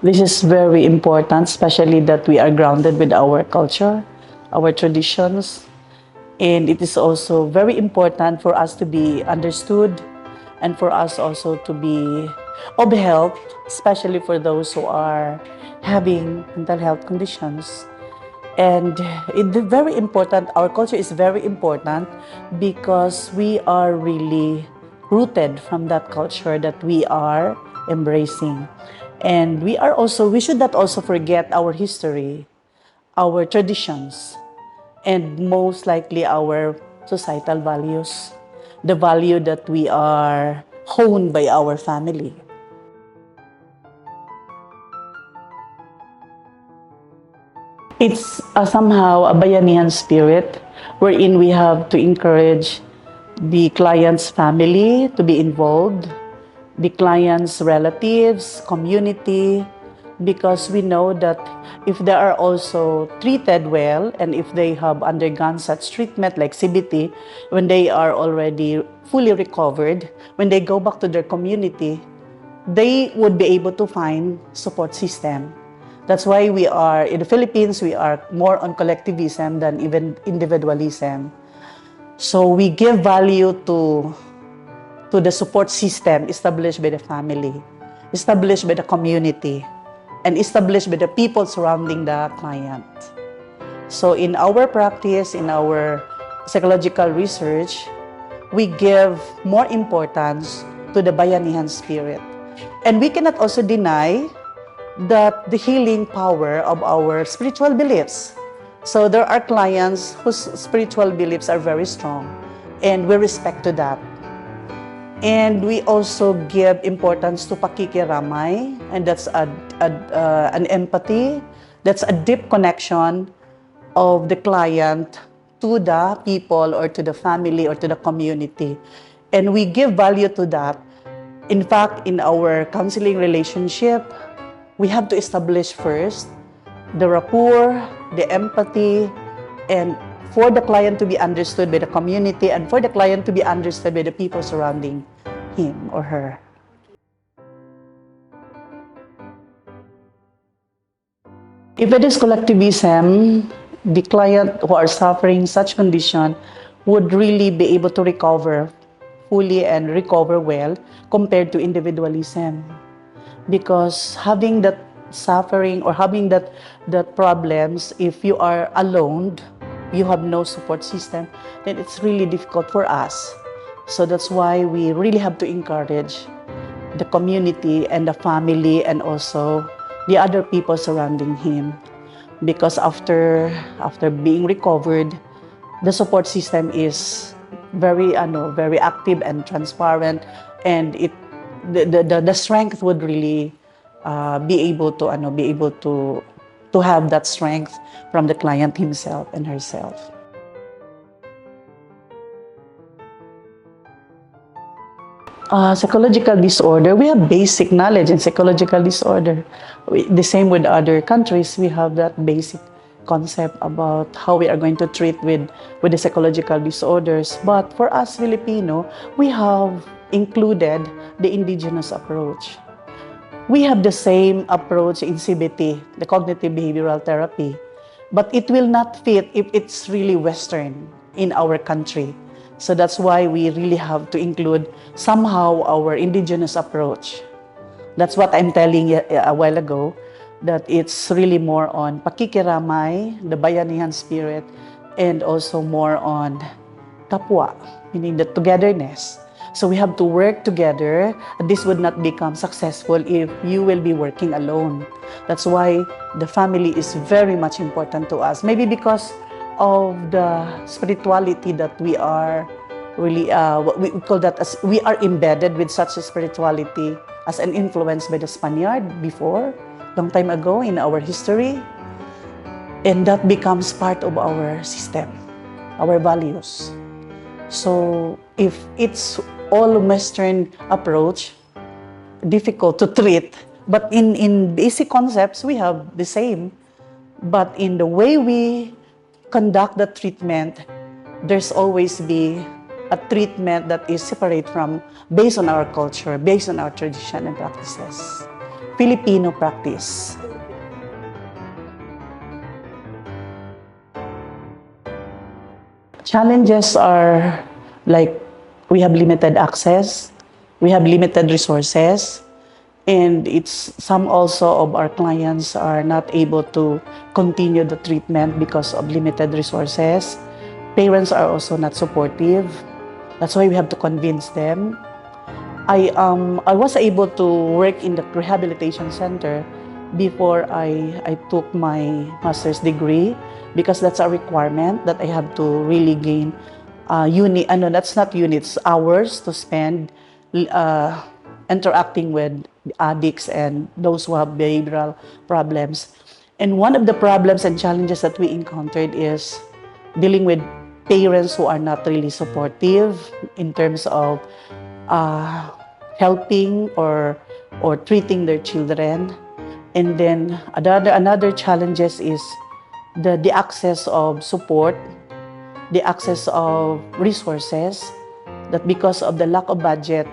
This is very important, especially that we are grounded with our culture, our traditions, and it is also very important for us to be understood and for us also to be of help, especially for those who are having mental health conditions. And it's very important, our culture is very important because we are really rooted from that culture that we are embracing. And we should not also forget our history, our traditions, and most likely our societal values, the value that we are honed by our family. It's somehow a bayanihan spirit wherein we have to encourage the client's family to be involved, the client's relatives, community, because we know that if they are also treated well and if they have undergone such treatment like CBT, when they are already fully recovered, when they go back to their community, they would be able to find support system. That's why we are, in the Philippines, we are more on collectivism than even individualism. So we give value to the support system established by the family, established by the community, and established by the people surrounding the client. So in our practice, in our psychological research, we give more importance to the bayanihan spirit. And we cannot also deny that the healing power of our spiritual beliefs. So there are clients whose spiritual beliefs are very strong, and we respect to that. And we also give importance to pakikiramay, and that's an empathy, that's a deep connection of the client to the people or to the family or to the community. And we give value to that. In fact, in our counseling relationship, we have to establish first the rapport, the empathy, and for the client to be understood by the community and for the client to be understood by the people surrounding him or her. If it is collectivism, the client who are suffering such condition would really be able to recover fully and recover well compared to individualism. Because having that suffering or having that problems, if you are alone, you have no support system, then it's really difficult for us. So that's why we really have to encourage the community and the family and also the other people surrounding him. Because after being recovered, the support system is very active and transparent, and the strength would really be able to have that strength from the client himself and herself. Psychological disorder, we have basic knowledge in psychological disorder. The same with other countries, we have that basic concept about how we are going to treat with the psychological disorders. But for us Filipino, we have included the indigenous approach. We have the same approach in CBT, the cognitive behavioral therapy, but it will not fit if it's really Western in our country. So that's why we really have to include somehow our indigenous approach. That's what I'm telling you a while ago, that it's really more on pakikiramay, the bayanihan spirit, and also more on kapwa, meaning the togetherness. So we have to work together. This would not become successful if you will be working alone. That's why the family is very much important to us. Maybe because of the spirituality that we are really, what we call that as we are embedded with such a spirituality as an influence by the Spaniard before, long time ago in our history. And that becomes part of our system, our values. So if it's all Western approach, difficult to treat, but in basic concepts, we have the same. But in the way we conduct the treatment, there's always be a treatment that is separate from, based on our culture, based on our tradition and practices. Filipino practice. Challenges are like we have limited access, we have limited resources, and it's some also of our clients are not able to continue the treatment because of limited resources. Parents are also not supportive. That's why we have to convince them. I was able to work in the rehabilitation center before I took my master's degree because that's a requirement that I have to really gain that's not units, hours to spend interacting with addicts and those who have behavioral problems. And one of the problems and challenges that we encountered is dealing with parents who are not really supportive in terms of helping or treating their children. And then another challenges is the access of support, the access of resources, that because of the lack of budget,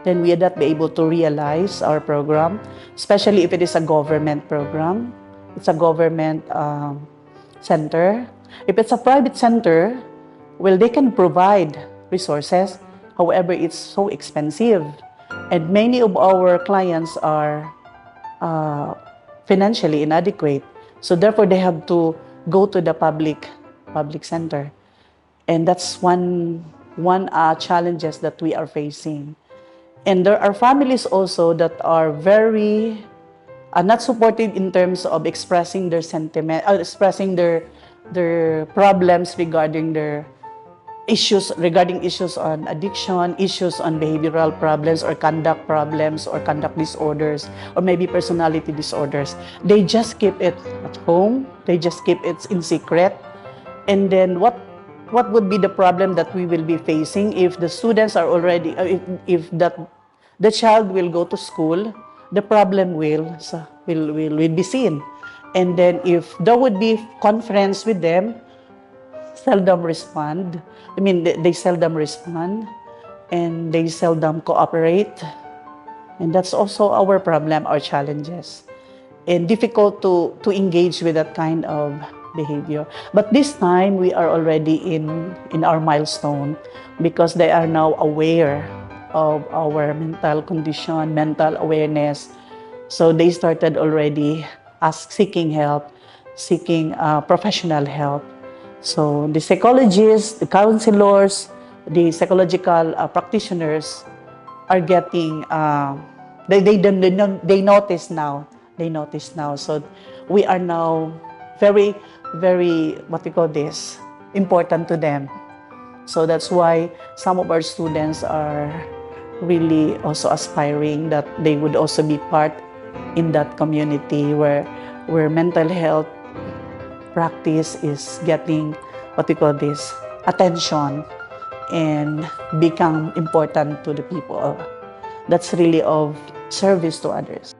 then we are not be able to realize our program, especially if it is a government program. It's a government center. If it's a private center, well, they can provide resources. However, it's so expensive. And many of our clients are financially inadequate. So therefore, they have to go to the public center. And that's one challenges that we are facing. And there are families also that are very not supported in terms of expressing their sentiment, expressing their problems regarding their issues on addiction, issues on behavioral problems or conduct problems or conduct disorders or maybe personality disorders. They just keep it at home. They just keep it in secret. And then what would be the problem that we will be facing if the students are already, if the child will go to school, the problem will be seen. And then if there would be conference with them, seldom respond. I mean, they seldom respond and they seldom cooperate. And that's also our problem, our challenges. And difficult to engage with that kind of behavior. But this time, we are already in our milestone because they are now aware of our mental condition, mental awareness. So they started already seeking help, seeking professional help. So the psychologists, the counselors, the psychological practitioners are getting, they notice now. They notice now. So we are now very, very, important to them. So that's why some of our students are really also aspiring that they would also be part in that community where mental health practice is getting attention and become important to the people. That's really of service to others.